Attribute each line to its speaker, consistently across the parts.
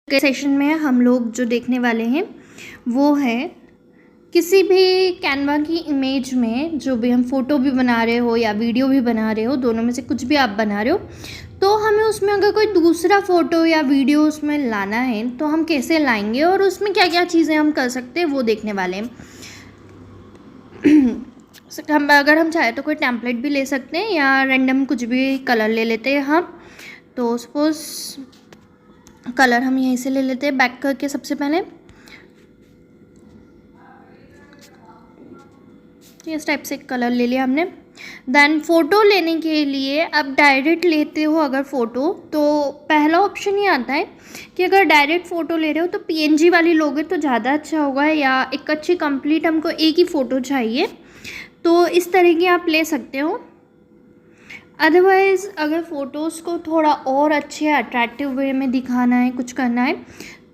Speaker 1: के सेशन में हम लोग जो देखने वाले हैं वो है किसी भी कैनवा की इमेज में जो भी हम फ़ोटो भी बना रहे हो या वीडियो भी बना रहे हो, दोनों में से कुछ भी आप बना रहे हो, तो हमें उसमें अगर कोई दूसरा फ़ोटो या वीडियो उसमें लाना है तो हम कैसे लाएंगे और उसमें क्या क्या चीज़ें हम कर सकते हैं वो देखने वाले हैं। हम अगर हम चाहे तो कोई टेम्पलेट भी ले सकते हैं या रैंडम कुछ भी कलर ले लेते हैं हम। तो सपोज़ कलर हम यहीं से ले लेते हैं बैक करके। सबसे पहले इस टाइप से कलर ले लिया हमने। देन फ़ोटो लेने के लिए अब डायरेक्ट लेते हो अगर फ़ोटो, तो पहला ऑप्शन ये आता है कि अगर डायरेक्ट फ़ोटो ले रहे हो तो पीएनजी वाली लोगे तो ज़्यादा अच्छा होगा, या एक अच्छी कंप्लीट हमको एक ही फ़ोटो चाहिए तो इस तरह की आप ले सकते हो। अदरवाइज़ अगर फ़ोटोज़ को थोड़ा और अच्छे अट्रैक्टिव वे में दिखाना है, कुछ करना है,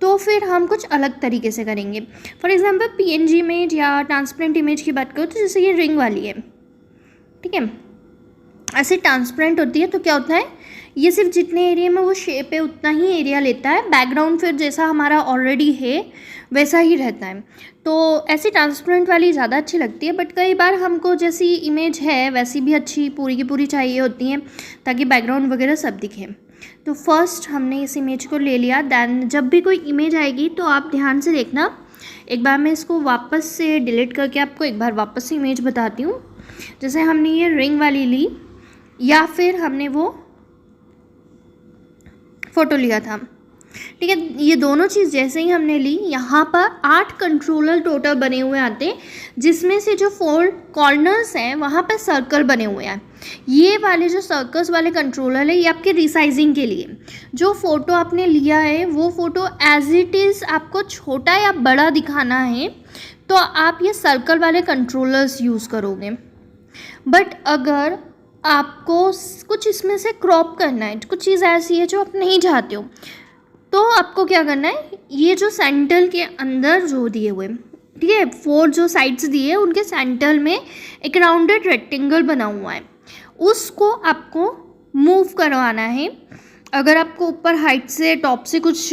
Speaker 1: तो फिर हम कुछ अलग तरीके से करेंगे। फॉर एग्ज़ाम्पल पीएनजी इमेज या ट्रांसपेरेंट इमेज की बात करो तो जैसे ये रिंग वाली है, ठीक है, ऐसे ट्रांसपेरेंट होती है तो क्या होता है, ये सिर्फ जितने एरिया में वो शेप है उतना ही एरिया लेता है, बैकग्राउंड फिर जैसा हमारा ऑलरेडी है वैसा ही रहता है। तो ऐसी ट्रांसपेरेंट वाली ज़्यादा अच्छी लगती है, बट कई बार हमको जैसी इमेज है वैसी भी अच्छी पूरी की पूरी चाहिए होती है ताकि बैकग्राउंड वगैरह सब दिखे। तो फर्स्ट हमने इस इमेज को ले लिया। दैन जब भी कोई इमेज आएगी तो आप ध्यान से देखना। एक बार मैं इसको वापस से डिलीट करके आपको एक बार वापस से इमेज बताती हूँ। जैसे हमने ये रिंग वाली ली या फिर हमने वो फ़ोटो लिया था, ठीक है, ये दोनों चीज़ जैसे ही हमने ली, यहाँ पर 8 कंट्रोलर टोटल बने हुए आते हैं, जिसमें से जो 4 कॉर्नर्स हैं वहाँ पर सर्कल बने हुए हैं। ये वाले जो सर्कल्स वाले कंट्रोलर है ये आपके रिसाइजिंग के लिए। जो फ़ोटो आपने लिया है वो फ़ोटो एज इट इज़ आपको छोटा या बड़ा दिखाना है तो आप ये सर्कल वाले कंट्रोलर्स यूज़ करोगे। बट अगर आपको कुछ इसमें से क्रॉप करना है, कुछ चीज़ ऐसी है जो आप नहीं चाहते हो, तो आपको क्या करना है, ये जो सेंटर के अंदर जो दिए हुए, ठीक है, 4 जो साइड्स दिए उनके सेंटर में एक राउंडेड रेक्टेंगल बना हुआ है, उसको आपको मूव करवाना है। अगर आपको ऊपर हाइट से टॉप से कुछ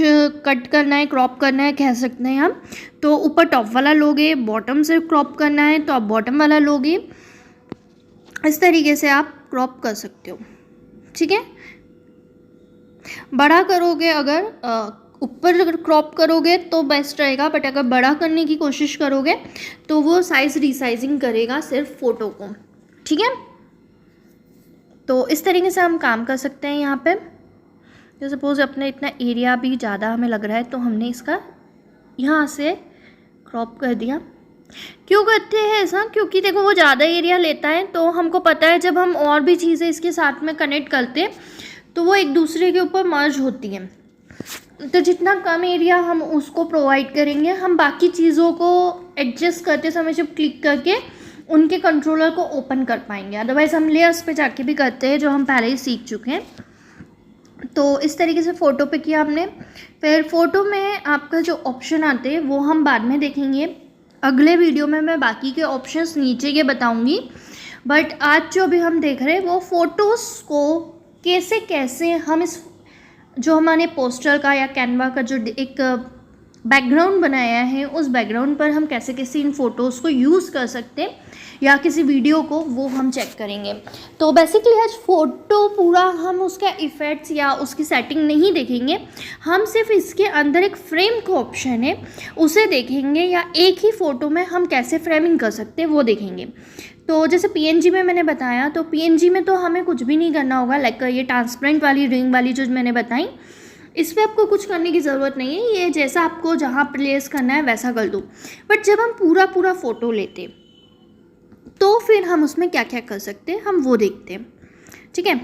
Speaker 1: कट करना है, क्रॉप करना है कह सकते हैं हम, तो ऊपर टॉप वाला लोगे, बॉटम से क्रॉप करना है तो आप बॉटम वाला लोगे। इस तरीके से आप क्रॉप कर सकते हो, ठीक है। बड़ा करोगे, अगर ऊपर क्रॉप करोगे तो बेस्ट रहेगा, बट अगर बड़ा करने की कोशिश करोगे तो वो साइज़ रिसाइजिंग करेगा सिर्फ फ़ोटो को, ठीक है। तो इस तरीके से हम काम कर सकते हैं यहाँ पे। तो सपोज़ अपने इतना एरिया भी ज़्यादा हमें लग रहा है तो हमने इसका यहाँ से क्रॉप कर दिया। क्यों करते हैं ऐसा, क्योंकि देखो वो ज़्यादा एरिया लेता है, तो हमको पता है जब हम और भी चीज़ें इसके साथ में कनेक्ट करते हैं तो वो एक दूसरे के ऊपर मर्ज होती हैं। तो जितना कम एरिया हम उसको प्रोवाइड करेंगे, हम बाकी चीज़ों को एडजस्ट करते समय जब क्लिक करके उनके कंट्रोलर को ओपन कर पाएंगे। अदरवाइज़ हम लेयर्स पे जाके भी करते हैं जो हम पहले ही सीख चुके हैं। तो इस तरीके से फ़ोटो पे किया हमने। फिर फ़ोटो में आपका जो ऑप्शन आते हैं वो हम बाद में देखेंगे, अगले वीडियो में मैं बाकी के ऑप्शंस नीचे के बताऊंगी। बट आज जो भी हम देख रहे हैं वो फ़ोटोज़ को कैसे कैसे हम इस जो हमारे पोस्टर का या कैनवा का जो एक बैकग्राउंड बनाया है उस बैकग्राउंड पर हम कैसे कैसे इन फ़ोटोज़ को यूज़ कर सकते हैं या किसी वीडियो को, वो हम चेक करेंगे। तो बेसिकली आज फ़ोटो पूरा हम उसका इफ़ेक्ट्स या उसकी सेटिंग नहीं देखेंगे, हम सिर्फ इसके अंदर एक फ्रेम का ऑप्शन है उसे देखेंगे, या एक ही फ़ोटो में हम कैसे फ्रेमिंग कर सकते हैं वो देखेंगे। तो जैसे पीएनजी में मैंने बताया, तो पीएनजी में तो हमें कुछ भी नहीं करना होगा। लाइक ये ट्रांसपेरेंट वाली रिंग वाली जो मैंने बताई, इस पर आपको कुछ करने की ज़रूरत नहीं है, ये जैसा आपको जहाँ प्लेस करना है वैसा कर दो। बट जब हम पूरा फ़ोटो लेते तो फिर हम उसमें क्या क्या कर सकते हैं हम वो देखते हैं, ठीक है।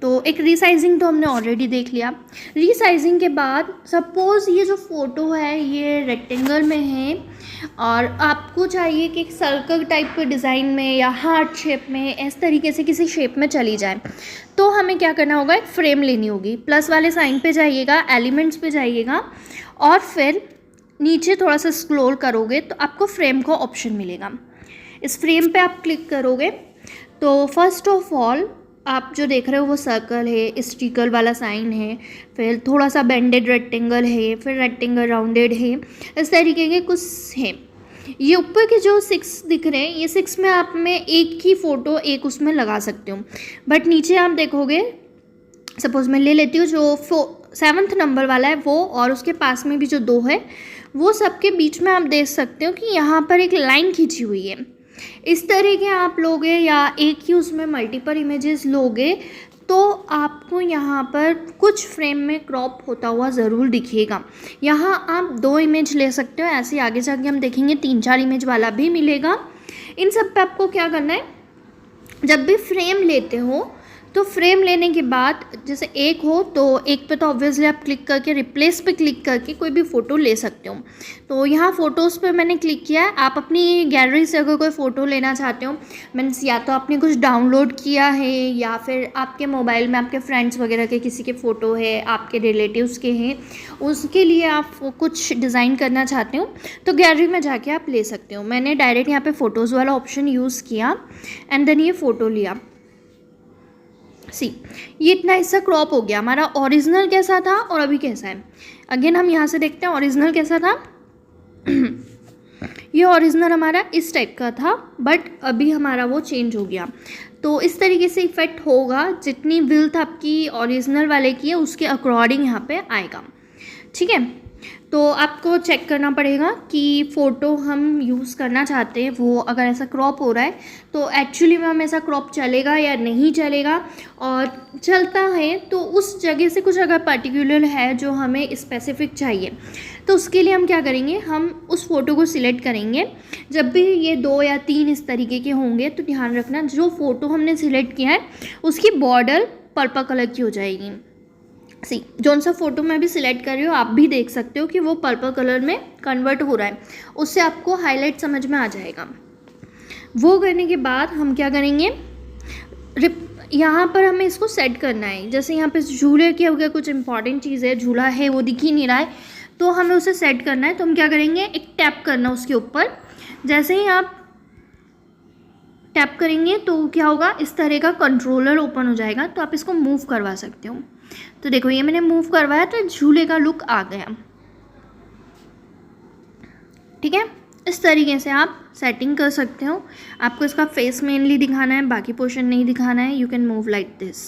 Speaker 1: तो एक रीसाइजिंग तो हमने ऑलरेडी देख लिया। रीसाइजिंग के बाद सपोज़ ये जो फ़ोटो है ये रेक्टेंगल में है और आपको चाहिए कि एक सर्कल टाइप के डिज़ाइन में या हार्ट शेप में, इस तरीके से किसी शेप में चली जाए, तो हमें क्या करना होगा, एक फ्रेम लेनी होगी। प्लस वाले साइन पे जाइएगा, एलिमेंट्स पे जाइएगा और फिर नीचे थोड़ा सा स्क्रॉल करोगे तो आपको फ्रेम का ऑप्शन मिलेगा। इस फ्रेम पे आप क्लिक करोगे तो फर्स्ट ऑफ ऑल आप जो देख रहे हो वो सर्कल है, स्टिकल वाला साइन है, फिर थोड़ा सा बेंडेड रेक्टेंगल है, फिर रेक्टेंगल राउंडेड है, इस तरीके के कुछ है। ये ऊपर के जो 6 दिख रहे हैं, ये 6 में आप में एक ही फ़ोटो एक उसमें लगा सकते हो, बट नीचे आप देखोगे, सपोज़ मैं ले लेती हूँ जो 7th नंबर वाला है वो, और उसके पास में भी जो 2 है वो, सबके बीच में आप देख सकते हो कि यहाँ पर एक लाइन खींची हुई है। इस तरह के आप लोगे या एक ही उसमें मल्टीपल इमेजेस लोगे तो आपको यहाँ पर कुछ फ्रेम में क्रॉप होता हुआ ज़रूर दिखेगा। यहाँ आप 2 इमेज ले सकते हो, ऐसे आगे जाके हम देखेंगे 3-4 इमेज वाला भी मिलेगा। इन सब पे आपको क्या करना है, जब भी फ्रेम लेते हो तो फ्रेम लेने के बाद जैसे एक हो तो एक पे तो ऑब्वियसली आप क्लिक करके रिप्लेस पे क्लिक करके कोई भी फ़ोटो ले सकते हो। तो यहाँ फ़ोटोज़ पे मैंने क्लिक किया है। आप अपनी गैलरी से अगर कोई फ़ोटो लेना चाहते हो, मीन्स या तो आपने कुछ डाउनलोड किया है या फिर आपके मोबाइल में आपके फ्रेंड्स वगैरह के किसी के फ़ोटो है, आपके रिलेटिव्स के हैं, उसके लिए आप कुछ डिज़ाइन करना चाहते हो तो गैलरी में जाके आप ले सकते हो। मैंने डायरेक्ट यहाँ पर फ़ोटोज़ वाला ऑप्शन यूज़ किया एंड देन ये फ़ोटो लिया। ये इतना हिस्सा क्रॉप हो गया। हमारा ओरिजिनल कैसा था और अभी कैसा है, अगेन हम यहाँ से देखते हैं ओरिजिनल कैसा था। ये ओरिजिनल हमारा इस टाइप का था, बट अभी हमारा वो चेंज हो गया। तो इस तरीके से इफ़ेक्ट होगा, जितनी विड्थ आपकी ओरिजिनल वाले की है उसके अकॉर्डिंग यहाँ पे आएगा। ठीक है, तो आपको चेक करना पड़ेगा कि फ़ोटो हम यूज़ करना चाहते हैं वो अगर ऐसा क्रॉप हो रहा है तो एक्चुअली में हम ऐसा क्रॉप चलेगा या नहीं चलेगा, और चलता है तो उस जगह से कुछ अगर पर्टिकुलर है जो हमें स्पेसिफिक चाहिए तो उसके लिए हम क्या करेंगे, हम उस फ़ोटो को सिलेक्ट करेंगे। जब भी ये 2 या 3 इस तरीके के होंगे तो ध्यान रखना जो फ़ोटो हमने सिलेक्ट किया है उसकी बॉर्डर पर्पल कलर की हो जाएगी। जौन सा फ़ोटो मैं भी सिलेक्ट कर रही हूँ आप भी देख सकते हो कि वो पर्पल कलर में कन्वर्ट हो रहा है, उससे आपको हाईलाइट समझ में आ जाएगा। वो करने के बाद हम क्या करेंगे, यहाँ पर हमें इसको सेट करना है। जैसे यहाँ पे झूले की अगर कुछ इंपॉर्टेंट चीज़ है, झूला है वो दिख ही नहीं रहा है तो हमें उसे सेट करना है। तो हम क्या करेंगे, एक टैप करना उसके ऊपर। जैसे ही आप टैप करेंगे तो क्या होगा, इस तरह का कंट्रोलर ओपन हो जाएगा, तो आप इसको मूव करवा सकते हो। तो देखो ये मैंने मूव करवाया तो झूले का लुक आ गया। ठीक है, इस तरीके से आप सेटिंग कर सकते हो। आपको इसका फेस मेनली दिखाना है, बाकी पोर्शन नहीं दिखाना है। You can move like this.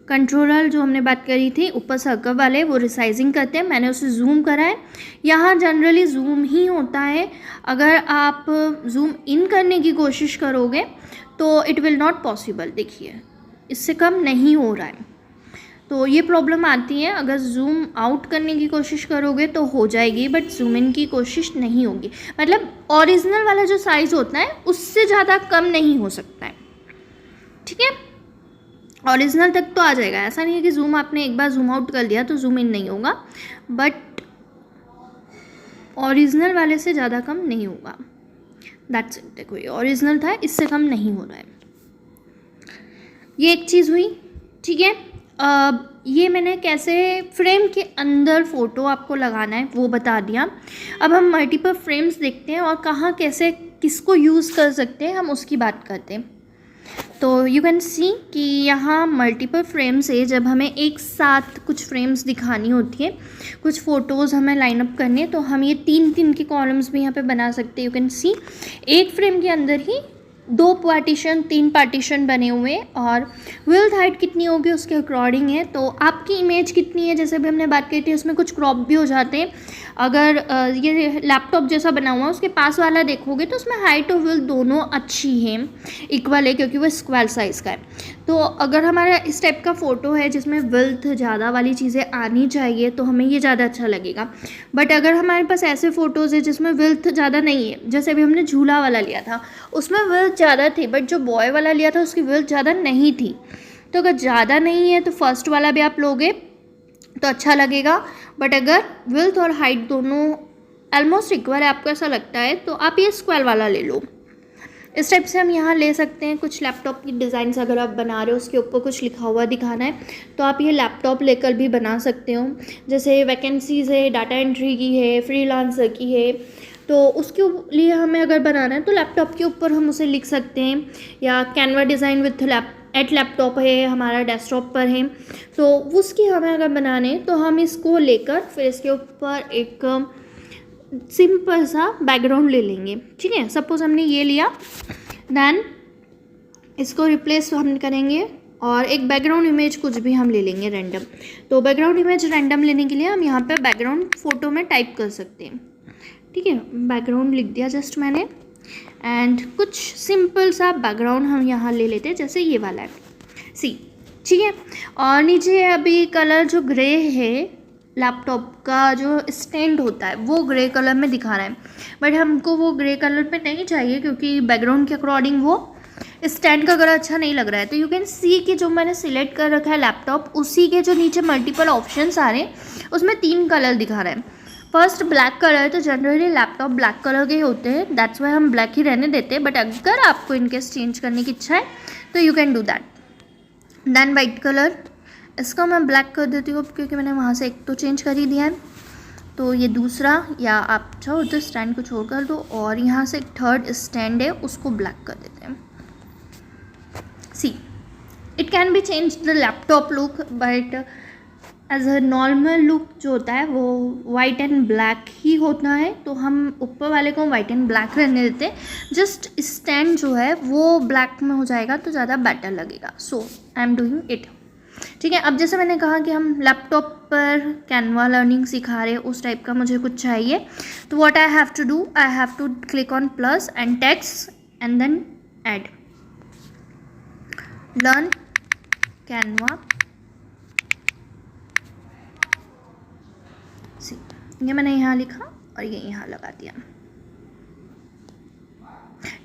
Speaker 1: Controller जो हमने बात करी थी ऊपर सर्कल वाले, वो रिसाइजिंग करते हैं, मैंने उसे जूम करा है। यहाँ जनरली जूम ही होता है, अगर आप जूम इन करने की कोशिश करोगे तो इट विल नॉट पॉसिबल। देखिए इससे कम नहीं हो रहा है, तो ये प्रॉब्लम आती है। अगर जूम आउट करने की कोशिश करोगे तो हो जाएगी, बट जूम इन की कोशिश नहीं होगी। मतलब ओरिजिनल वाला जो साइज़ होता है उससे ज़्यादा कम नहीं हो सकता है। ठीक है, ओरिजिनल तक तो आ जाएगा, ऐसा नहीं है कि जूम आपने एक बार जूम आउट कर दिया तो जूम इन नहीं होगा, बट ओरिजिनल वाले से ज़्यादा कम नहीं होगा। That's it. देखो ये ओरिजिनल था, इससे कम नहीं हो रहा है। ये एक चीज़ हुई। ठीक है, ये मैंने कैसे फ्रेम के अंदर फ़ोटो आपको लगाना है वो बता दिया। अब हम मल्टीपल फ्रेम्स देखते हैं और कहाँ कैसे किसको यूज़ कर सकते हैं हम उसकी बात करते हैं। तो यू कैन सी कि यहाँ मल्टीपल फ्रेम्स है। जब हमें एक साथ कुछ फ्रेम्स दिखानी होती है, कुछ फ़ोटोज़ हमें लाइनअप करनी है, तो हम ये 3-3 के कॉलम्स भी यहाँ पे बना सकते हैं। यू कैन सी एक फ्रेम के अंदर ही 2 पार्टीशन 3 पार्टीशन बने हुए हैं, और विड्थ हाइट कितनी होगी उसके अकॉर्डिंग है। तो आपकी इमेज कितनी है, जैसे भी हमने बात की थी, उसमें कुछ क्रॉप भी हो जाते हैं। अगर ये लैपटॉप जैसा बना हुआ है उसके पास वाला देखोगे तो उसमें हाइट और विड्थ दोनों अच्छी हैं, इक्वल है, क्योंकि वो स्क्वायर साइज़ का है। तो अगर हमारा इस टाइप का फ़ोटो है जिसमें विड्थ ज़्यादा वाली चीज़ें आनी चाहिए तो हमें ये ज़्यादा अच्छा लगेगा। बट अगर हमारे पास ऐसे फ़ोटोज़ है जिसमें विड्थ ज़्यादा नहीं है, जैसे अभी हमने झूला वाला लिया था उसमें विड्थ ज़्यादा थी, बट जो बॉय वाला लिया था उसकी विड्थ ज़्यादा नहीं थी। तो अगर ज़्यादा नहीं है तो फर्स्ट वाला भी आप लोगे तो अच्छा लगेगा, बट अगर विड्थ और हाइट दोनों ऑलमोस्ट इक्वल है, आपको ऐसा लगता है, तो आप ये स्क्वायर वाला ले लो। इस टाइप से हम यहाँ ले सकते हैं। कुछ लैपटॉप की डिज़ाइंस अगर आप बना रहे हो उसके ऊपर कुछ लिखा हुआ दिखाना है तो आप ये लैपटॉप लेकर भी बना सकते हो। जैसे वैकेंसीज़ है, डाटा एंट्री की है, फ्रीलांसर की है, तो उसके लिए हमें अगर बनाना है तो लैपटॉप के ऊपर हम उसे लिख सकते हैं, या Canva design with at laptop है, हमारा डेस्कटॉप पर है, तो उसकी हमें अगर बनाने तो हम इसको लेकर फिर इसके ऊपर एक सिंपल सा बैकग्राउंड ले लेंगे। ठीक है, सपोज हमने ये लिया, देन इसको रिप्लेस हम करेंगे और एक बैकग्राउंड इमेज कुछ भी हम ले लेंगे रैंडम। तो बैकग्राउंड इमेज रैंडम लेने के लिए हम यहाँ पे बैकग्राउंड फ़ोटो में टाइप कर सकते हैं। ठीक है, बैकग्राउंड लिख दिया जस्ट मैंने, एंड कुछ सिंपल सा बैकग्राउंड हम यहाँ ले लेते हैं, जैसे ये वाला है सी। ठीक है, और नीचे अभी कलर जो ग्रे है, लैपटॉप का जो स्टैंड होता है वो ग्रे कलर में दिखा रहा है, बट हमको वो ग्रे कलर पे नहीं चाहिए क्योंकि बैकग्राउंड के अकॉर्डिंग वो स्टैंड का कलर अच्छा नहीं लग रहा है। तो यू कैन सी कि जो मैंने सिलेक्ट कर रखा है लैपटॉप, उसी के जो नीचे मल्टीपल ऑप्शंस आ रहे हैं उसमें 3 कलर दिखा रहा है। फर्स्ट ब्लैक कलर, तो जनरली लैपटॉप ब्लैक कलर के ही होते हैं, दैट्स वाई हम ब्लैक ही रहने देते हैं, बट अगर आपको इनकेस चेंज करने की इच्छा है तो you can do that. Then white colour, इसका मैं ब्लैक कर देती हूँ क्योंकि मैंने वहाँ से एक तो चेंज कर ही दिया है। तो ये दूसरा, या आप चाहो तो स्टैंड को छोड़ कर दो, और यहाँ से एक थर्ड स्टैंड है उसको ब्लैक कर देते हैं। See, it can be change the laptop look, but as a normal look जो होता है वो वाइट एंड ब्लैक ही होता है, तो हम ऊपर वाले को वाइट एंड ब्लैक रहने देते हैं। जस्ट स्टैंड जो है वो ब्लैक में हो जाएगा तो ज़्यादा बेटर लगेगा। सो आई एम डूइंग इट। ठीक है, अब जैसे मैंने कहा कि हम लैपटॉप पर कैनवा लर्निंग सिखा रहे हैं, उस टाइप का मुझे कुछ चाहिए। तो what I have to do, I have to click on plus and text and then add learn Canva. ये मैंने यहाँ लिखा और ये यहाँ लगा दिया।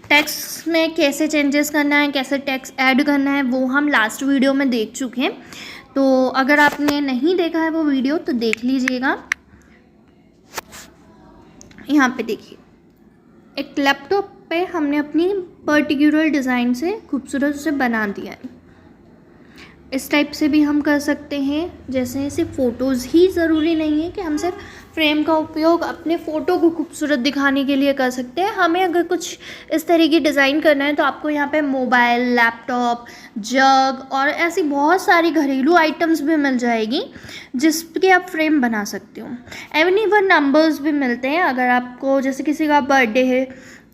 Speaker 1: टेक्स्ट में कैसे चेंजेस करना है, कैसे टेक्स्ट ऐड करना है, वो हम लास्ट वीडियो में देख चुके हैं। तो अगर आपने नहीं देखा है वो वीडियो तो देख लीजिएगा। यहाँ पे देखिए, एक लैपटॉप पे हमने अपनी पर्टिकुलर डिज़ाइन से खूबसूरत से बना दिया है। इस टाइप से भी हम कर सकते हैं, जैसे सिर्फ फ़ोटोज़ ही ज़रूरी नहीं है कि हम सिर्फ फ्रेम का उपयोग अपने फ़ोटो को खूबसूरत दिखाने के लिए कर सकते हैं। हमें अगर कुछ इस तरह की डिज़ाइन करना है तो आपको यहाँ पे मोबाइल, लैपटॉप, जग और ऐसी बहुत सारी घरेलू आइटम्स भी मिल जाएगी जिसके आप फ्रेम बना सकते हो। एवन नंबर्स भी मिलते हैं। अगर आपको जैसे किसी का बर्थडे है,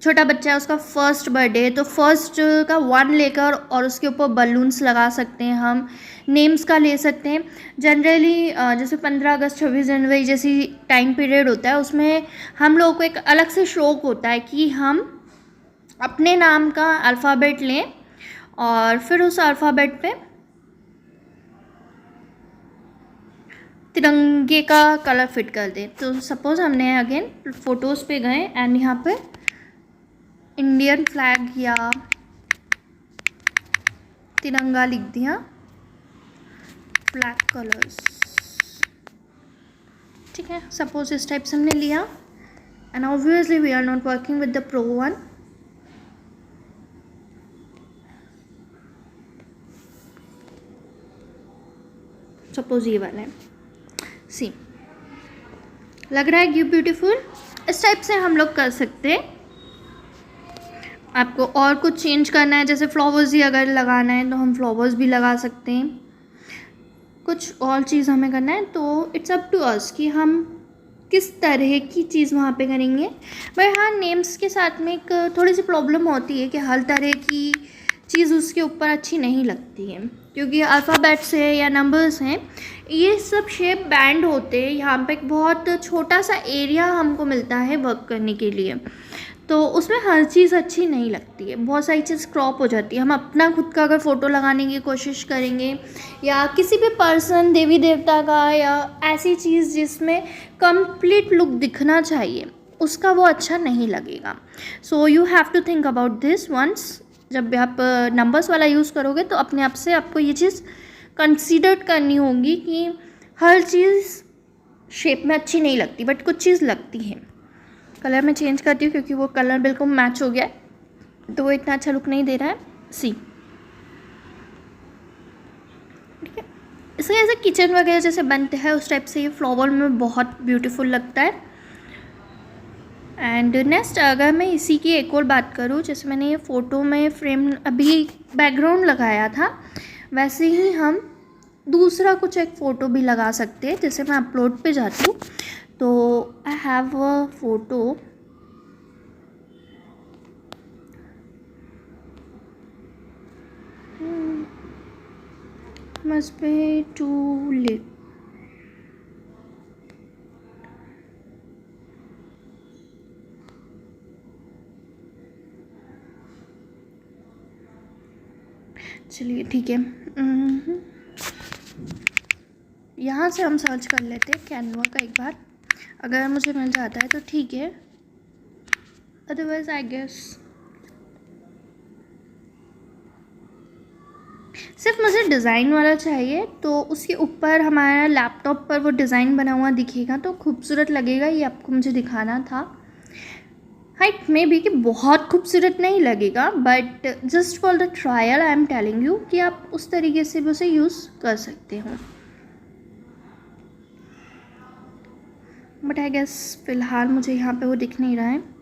Speaker 1: छोटा बच्चा है, उसका फर्स्ट बर्थडे है, तो फर्स्ट का 1 लेकर और उसके ऊपर बलून्स लगा सकते हैं। हम नेम्स का ले सकते हैं। जनरली जैसे 15 अगस्त 26 जनवरी जैसी टाइम पीरियड होता है, उसमें हम लोगों को एक अलग से शौक होता है कि हम अपने नाम का अल्फ़ाबेट लें और फिर उस अल्फ़ाबेट पे तिरंगे का कलर फिट कर दें। तो सपोज़ हमने अगेन फ़ोटोज़ पे गए एंड यहाँ पे इंडियन फ्लैग या तिरंगा लिख दिया, ब्लैक कलर्स। ठीक है, सपोज इस टाइप से हमने लिया and obviously we are not working with the pro one. Suppose ये वाला है, सी लग रहा है कि ब्यूटीफुल। इस टाइप से हम लोग कर सकते हैं। आपको और कुछ चेंज करना है, जैसे फ्लावर्स ही अगर लगाना है तो हम फ्लावर्स भी लगा सकते हैं। कुछ और चीज़ हमें करना है तो इट्स अप टू अस कि हम किस तरह की चीज़ वहाँ पे करेंगे। बट हाँ, नेम्स के साथ में एक थोड़ी सी प्रॉब्लम होती है कि हर तरह की चीज़ उसके ऊपर अच्छी नहीं लगती है, क्योंकि अल्फ़ाबेट्स है या नंबर्स हैं, ये सब शेप बैंड होते हैं। यहाँ पे एक बहुत छोटा सा एरिया हमको मिलता है वर्क करने के लिए, तो उसमें हर चीज़ अच्छी नहीं लगती है, बहुत सारी चीज़ क्रॉप हो जाती है। हम अपना खुद का अगर फ़ोटो लगाने की कोशिश करेंगे या किसी भी पर्सन, देवी देवता का, या ऐसी चीज़ जिसमें कंप्लीट लुक दिखना चाहिए, उसका वो अच्छा नहीं लगेगा। So you have to think about this once. जब आप नंबर्स वाला यूज़ करोगे तो अपने आप से आपको ये चीज़ कंसीडर करनी होगी कि हर चीज़ शेप में अच्छी नहीं लगती, बट कुछ चीज़ लगती है। कलर मैं चेंज करती हूँ क्योंकि वो कलर बिल्कुल मैच हो गया है, तो वो इतना अच्छा लुक नहीं दे रहा है। सी, ठीक है, इसके जैसे किचन वगैरह जैसे बनते हैं उस टाइप से ये फ्लावर में बहुत ब्यूटीफुल लगता है। एंड नेक्स्ट अगर मैं इसी की एक और बात करूँ, जैसे मैंने ये फ़ोटो में फ्रेम अभी बैकग्राउंड लगाया था, वैसे ही हम दूसरा कुछ एक फ़ोटो भी लगा सकते हैं। जैसे मैं अपलोड पे जाती हूँ तो I have a photo, must be too late. चलिए ठीक है, यहाँ से हम सर्च कर लेते हैं कैनवा का एक बार, अगर मुझे मिल जाता है तो ठीक है, अदरवाइज आई गेस सिर्फ मुझे डिज़ाइन वाला चाहिए, तो उसके ऊपर हमारा लैपटॉप पर वो डिज़ाइन बना हुआ दिखेगा तो खूबसूरत लगेगा। ये आपको मुझे दिखाना था। हाइट में भी कि बहुत खूबसूरत नहीं लगेगा, but just for the trial I am telling you कि आप उस तरीके से भी उसे यूज़ कर सकते हो। बट आई गेस फ़िलहाल मुझे यहाँ पे वो दिख नहीं रहा है।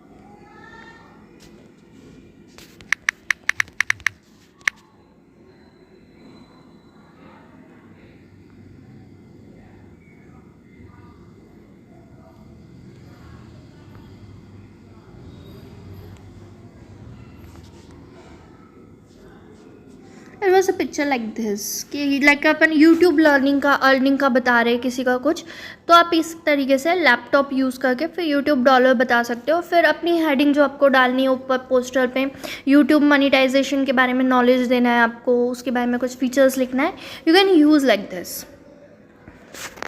Speaker 1: It was a picture like this कि लाइक अपन यूट्यूब अर्निंग का बता रहे किसी का कुछ, तो आप इस तरीके से लैपटॉप यूज़ करके फिर यूट्यूब डॉलर बता सकते हो। फिर अपनी हेडिंग जो आपको डालनी है ऊपर पोस्टर पे, यूट्यूब मोनेटाइजेशन के बारे में नॉलेज देना है आपको, उसके बारे में कुछ फीचर्स लिखना है, you can use like this.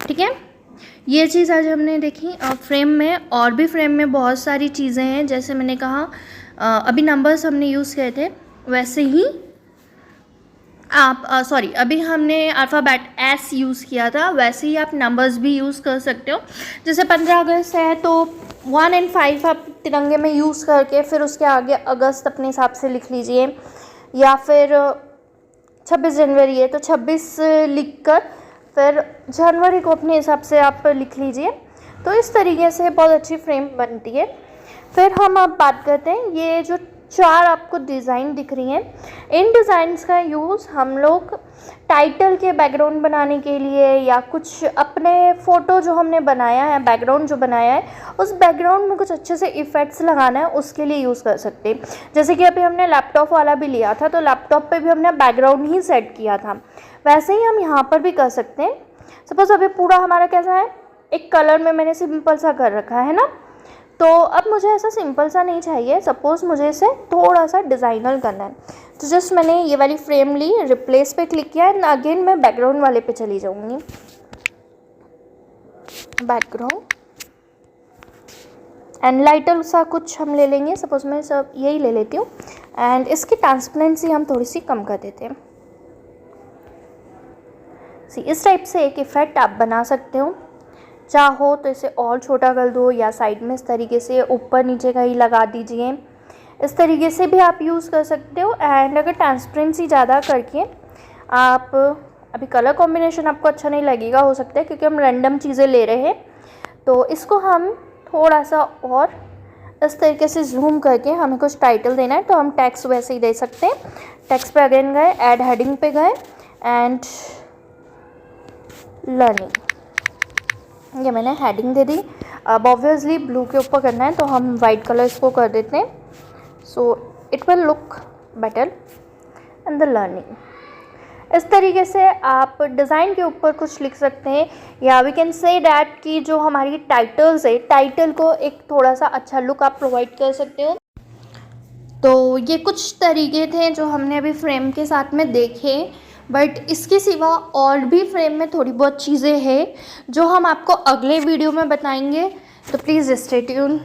Speaker 1: ठीक है, ये चीज़ आज हमने देखी। फ्रेम में और भी फ्रेम में बहुत सारी चीज़ें हैं, जैसे मैंने कहा अभी नंबर्स हमने यूज़ किए थे, वैसे ही आप अभी हमने अल्फ़ाबेट एस यूज़ किया था, वैसे ही आप नंबर्स भी यूज़ कर सकते हो। जैसे 15 अगस्त है तो 1 और 5 आप तिरंगे में यूज़ करके फिर उसके आगे अगस्त अपने हिसाब से लिख लीजिए, या फिर 26 जनवरी है तो 26 लिख कर फिर जनवरी को अपने हिसाब से आप लिख लीजिए। तो इस तरीके से बहुत अच्छी फ्रेम बनती है। फिर हम अब बात करते हैं, ये जो 4 आपको डिज़ाइन दिख रही हैं, इन डिज़ाइंस का यूज़ हम लोग टाइटल के बैकग्राउंड बनाने के लिए, या कुछ अपने फ़ोटो जो हमने बनाया है, बैकग्राउंड जो बनाया है, उस बैकग्राउंड में कुछ अच्छे से इफ़ेक्ट्स लगाना है, उसके लिए यूज़ कर सकते हैं। जैसे कि अभी हमने लैपटॉप वाला भी लिया था, तो लैपटॉप पे भी हमने बैकग्राउंड ही सेट किया था, वैसे ही हम यहाँ पर भी कर सकते हैं। सपोज़ अभी पूरा हमारा कैसा है, एक कलर में मैंने सिंपल सा कर रखा है ना, तो अब मुझे ऐसा सिंपल सा नहीं चाहिए, सपोज़ मुझे इसे थोड़ा सा डिज़ाइनल करना है, तो जस्ट मैंने ये वाली फ्रेम ली, रिप्लेस पे क्लिक किया एंड अगेन मैं बैकग्राउंड वाले पे चली जाऊँगी। बैकग्राउंड एंड लाइटर सा कुछ हम ले लेंगे, सपोज़ मैं सब यही ले लेती हूँ, एंड इसकी ट्रांसपेरेंसी हम थोड़ी सी कम कर देते हैं। इस टाइप से एक इफ़ेक्ट आप बना सकते हो। चाहो तो इसे और छोटा कर दो, या साइड में इस तरीके से ऊपर नीचे का ही लगा दीजिए, इस तरीके से भी आप यूज़ कर सकते हो। एंड अगर ट्रांसपेरेंसी ज़्यादा करके आप, अभी कलर कॉम्बिनेशन आपको अच्छा नहीं लगेगा हो सकता है, क्योंकि हम रैंडम चीज़ें ले रहे हैं, तो इसको हम थोड़ा सा और इस तरीके से जूम करके हमें कुछ टाइटल देना है, तो हम टेक्स्ट वैसे ही दे सकते हैं। टेक्स्ट पे अगेन गए, ऐड हेडिंग पे गए एंड लर्निंग, ये मैंने हेडिंग दे दी। अब ऑब्वियसली ब्लू के ऊपर करना है, तो हम वाइट कलर इसको कर देते हैं, so it will look better and the learning. इस तरीके से आप डिज़ाइन के ऊपर कुछ लिख सकते हैं, या वी कैन से डैट कि जो हमारी टाइटल्स है, टाइटल को एक थोड़ा सा अच्छा लुक आप प्रोवाइड कर सकते हो। तो ये कुछ तरीके थे जो हमने अभी फ्रेम के साथ में देखे, बट इसके सिवा और भी फ्रेम में थोड़ी बहुत चीज़ें हैं जो हम आपको अगले वीडियो में बताएंगे, तो प्लीज़ स्टे ट्यून।